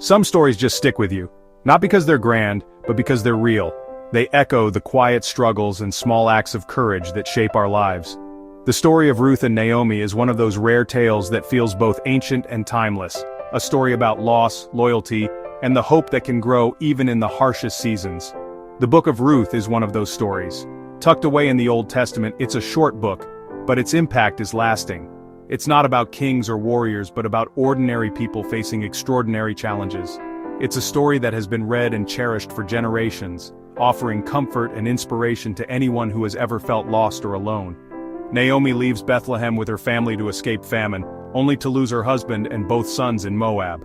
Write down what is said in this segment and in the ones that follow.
Some stories just stick with you, not because they're grand, but because they're real. They echo the quiet struggles and small acts of courage that shape our lives. The story of Ruth and Naomi is one of those rare tales that feels both ancient and timeless, a story about loss, loyalty, and the hope that can grow even in the harshest seasons. The Book of Ruth is one of those stories. Tucked away in the Old Testament, it's a short book, but its impact is lasting. It's not about kings or warriors, but about ordinary people facing extraordinary challenges. It's a story that has been read and cherished for generations, offering comfort and inspiration to anyone who has ever felt lost or alone. Naomi leaves Bethlehem with her family to escape famine, only to lose her husband and both sons in Moab.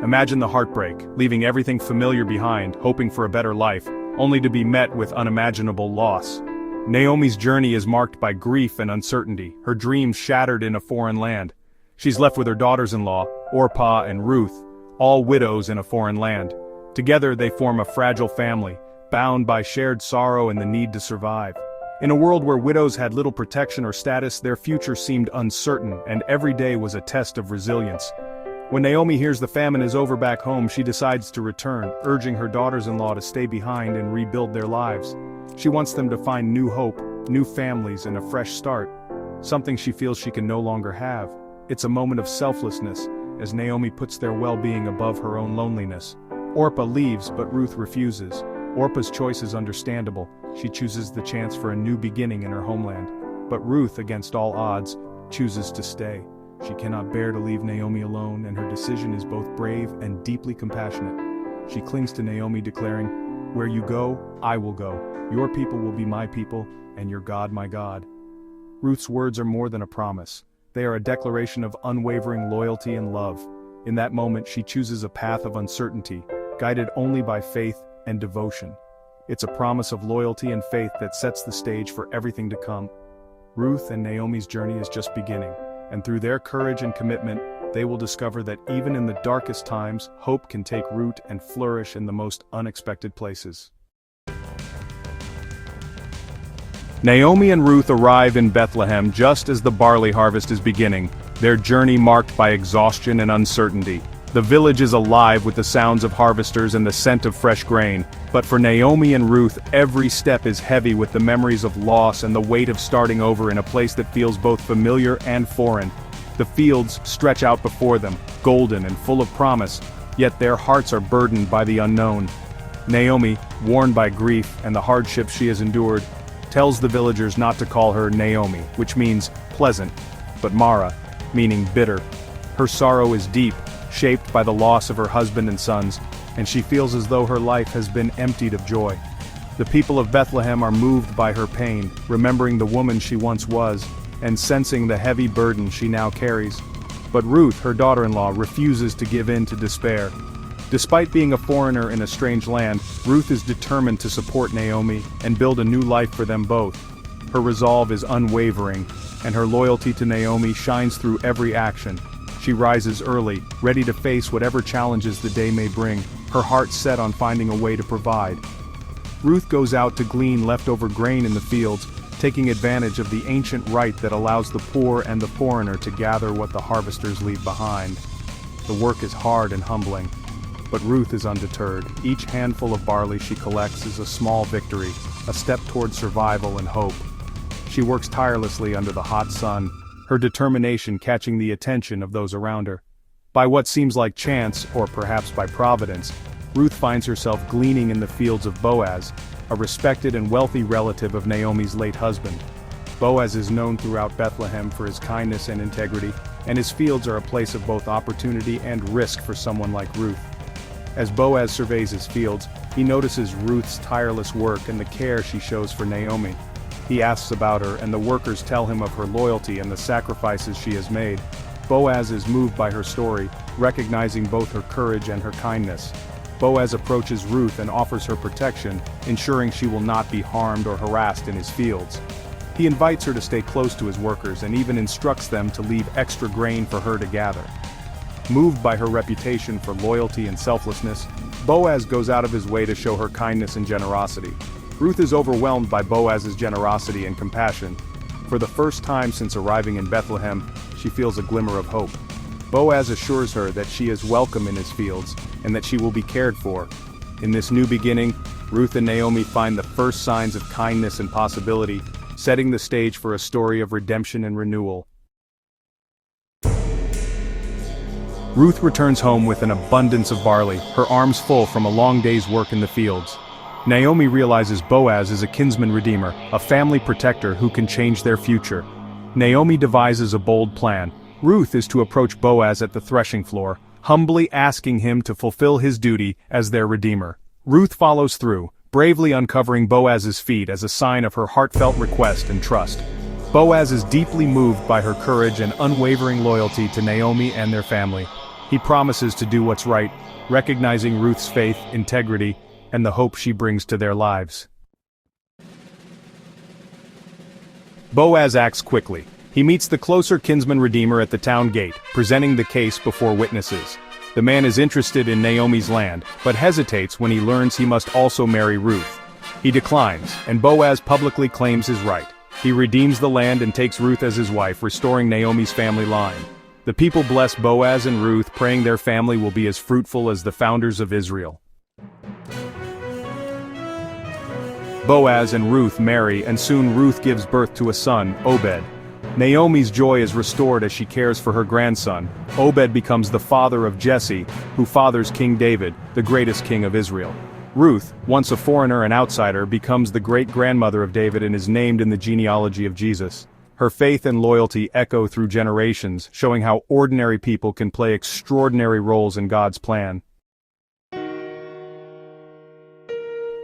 Imagine the heartbreak, leaving everything familiar behind, hoping for a better life, only to be met with unimaginable loss. Naomi's journey is marked by grief and uncertainty, her dreams shattered in a foreign land. She's left with her daughters-in-law, Orpah and Ruth, all widows in a foreign land. Together they form a fragile family, bound by shared sorrow and the need to survive. In a world where widows had little protection or status, their future seemed uncertain, and every day was a test of resilience. When Naomi hears the famine is over back home, she decides to return, urging her daughters-in-law to stay behind and rebuild their lives. She wants them to find new hope, new families, and a fresh start, something she feels she can no longer have. It's a moment of selflessness, as Naomi puts their well-being above her own loneliness. Orpah leaves, but Ruth refuses. Orpah's choice is understandable. She chooses the chance for a new beginning in her homeland. But Ruth, against all odds, chooses to stay. She cannot bear to leave Naomi alone, and her decision is both brave and deeply compassionate. She clings to Naomi, declaring, "Where you go, I will go. Your people will be my people, and your God my God." Ruth's words are more than a promise. They are a declaration of unwavering loyalty and love. In that moment, she chooses a path of uncertainty, guided only by faith and devotion. It's a promise of loyalty and faith that sets the stage for everything to come. Ruth and Naomi's journey is just beginning, and through their courage and commitment, they will discover that even in the darkest times, hope can take root and flourish in the most unexpected places. Naomi and Ruth arrive in Bethlehem just as the barley harvest is beginning, their journey marked by exhaustion and uncertainty. The village is alive with the sounds of harvesters and the scent of fresh grain, but for Naomi and Ruth, every step is heavy with the memories of loss and the weight of starting over in a place that feels both familiar and foreign. The fields stretch out before them, golden and full of promise, yet their hearts are burdened by the unknown. Naomi, worn by grief and the hardships she has endured, tells the villagers not to call her Naomi, which means pleasant, but Mara, meaning bitter. Her sorrow is deep, shaped by the loss of her husband and sons, and she feels as though her life has been emptied of joy. The people of Bethlehem are moved by her pain, remembering the woman she once was, and sensing the heavy burden she now carries. But Ruth, her daughter-in-law, refuses to give in to despair. Despite being a foreigner in a strange land, Ruth is determined to support Naomi and build a new life for them both. Her resolve is unwavering, and her loyalty to Naomi shines through every action. She rises early, ready to face whatever challenges the day may bring, her heart set on finding a way to provide. Ruth goes out to glean leftover grain in the fields, taking advantage of the ancient rite that allows the poor and the foreigner to gather what the harvesters leave behind. The work is hard and humbling, but Ruth is undeterred. Each handful of barley she collects is a small victory, a step toward survival and hope. She works tirelessly under the hot sun, her determination catching the attention of those around her. By what seems like chance, or perhaps by providence, Ruth finds herself gleaning in the fields of Boaz, a respected and wealthy relative of Naomi's late husband. Boaz is known throughout Bethlehem for his kindness and integrity, and his fields are a place of both opportunity and risk for someone like Ruth. As Boaz surveys his fields, he notices Ruth's tireless work and the care she shows for Naomi. He asks about her, and the workers tell him of her loyalty and the sacrifices she has made. Boaz is moved by her story, recognizing both her courage and her kindness. Boaz approaches Ruth and offers her protection, ensuring she will not be harmed or harassed in his fields. He invites her to stay close to his workers and even instructs them to leave extra grain for her to gather. Moved by her reputation for loyalty and selflessness, Boaz goes out of his way to show her kindness and generosity. Ruth is overwhelmed by Boaz's generosity and compassion. For the first time since arriving in Bethlehem, she feels a glimmer of hope. Boaz assures her that she is welcome in his fields, and that she will be cared for. In this new beginning, Ruth and Naomi find the first signs of kindness and possibility, setting the stage for a story of redemption and renewal. Ruth returns home with an abundance of barley, her arms full from a long day's work in the fields. Naomi realizes Boaz is a kinsman redeemer, a family protector who can change their future. Naomi devises a bold plan. Ruth is to approach Boaz at the threshing floor, humbly asking him to fulfill his duty as their redeemer. Ruth follows through, bravely uncovering Boaz's feet as a sign of her heartfelt request and trust. Boaz is deeply moved by her courage and unwavering loyalty to Naomi and their family. He promises to do what's right, recognizing Ruth's faith, integrity, and the hope she brings to their lives. Boaz acts quickly. He meets the closer kinsman redeemer at the town gate, presenting the case before witnesses. The man is interested in Naomi's land, but hesitates when he learns he must also marry Ruth. He declines, and Boaz publicly claims his right. He redeems the land and takes Ruth as his wife, restoring Naomi's family line. The people bless Boaz and Ruth, praying their family will be as fruitful as the founders of Israel. Boaz and Ruth marry, and soon Ruth gives birth to a son, Obed. Naomi's joy is restored as she cares for her grandson. Obed becomes the father of Jesse, who fathers King David, the greatest king of Israel. Ruth, once a foreigner and outsider, becomes the great-grandmother of David and is named in the genealogy of Jesus. Her faith and loyalty echo through generations, showing how ordinary people can play extraordinary roles in God's plan.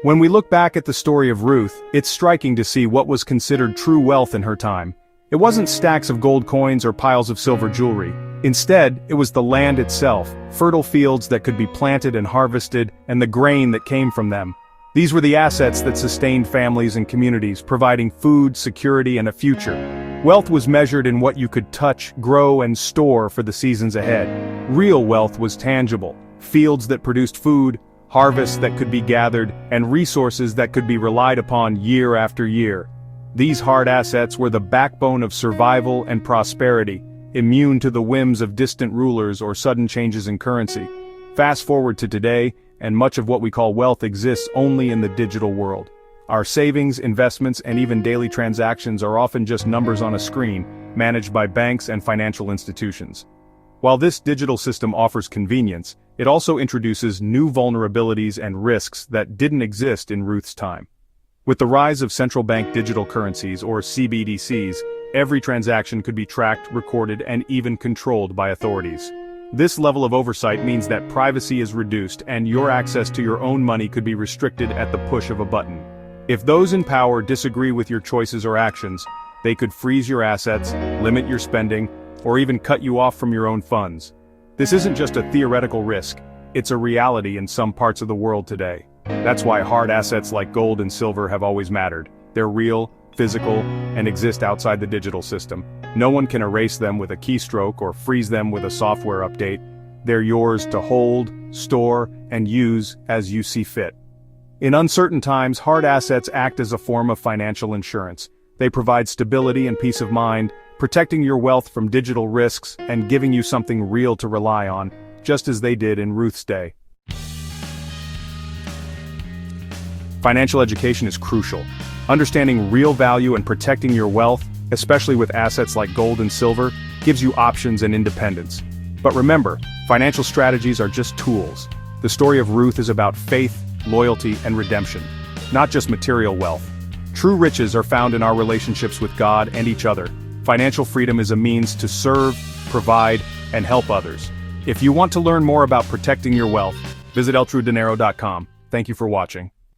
When we look back at the story of Ruth, it's striking to see what was considered true wealth in her time. It wasn't stacks of gold coins or piles of silver jewelry. Instead, it was the land itself, fertile fields that could be planted and harvested, and the grain that came from them. These were the assets that sustained families and communities, providing food, security, and a future. Wealth was measured in what you could touch, grow, and store for the seasons ahead. Real wealth was tangible: fields that produced food, harvests that could be gathered, and resources that could be relied upon year after year. These hard assets were the backbone of survival and prosperity, immune to the whims of distant rulers or sudden changes in currency. Fast forward to today, and much of what we call wealth exists only in the digital world. Our savings, investments, and even daily transactions are often just numbers on a screen, managed by banks and financial institutions. While this digital system offers convenience, it also introduces new vulnerabilities and risks that didn't exist in Ruth's time. With the rise of central bank digital currencies, or CBDCs, every transaction could be tracked, recorded, and even controlled by authorities. This level of oversight means that privacy is reduced and your access to your own money could be restricted at the push of a button. If those in power disagree with your choices or actions, they could freeze your assets, limit your spending, or even cut you off from your own funds. This isn't just a theoretical risk, it's a reality in some parts of the world today. That's why hard assets like gold and silver have always mattered. They're real, physical, and exist outside the digital system. No one can erase them with a keystroke or freeze them with a software update. They're yours to hold, store, and use as you see fit. In uncertain times, hard assets act as a form of financial insurance. They provide stability and peace of mind, protecting your wealth from digital risks and giving you something real to rely on, just as they did in Ruth's day. Financial education is crucial. Understanding real value and protecting your wealth, especially with assets like gold and silver, gives you options and independence. But remember, financial strategies are just tools. The story of Ruth is about faith, loyalty, and redemption, not just material wealth. True riches are found in our relationships with God and each other. Financial freedom is a means to serve, provide, and help others. If you want to learn more about protecting your wealth, visit eltrudinero.com. Thank you for watching.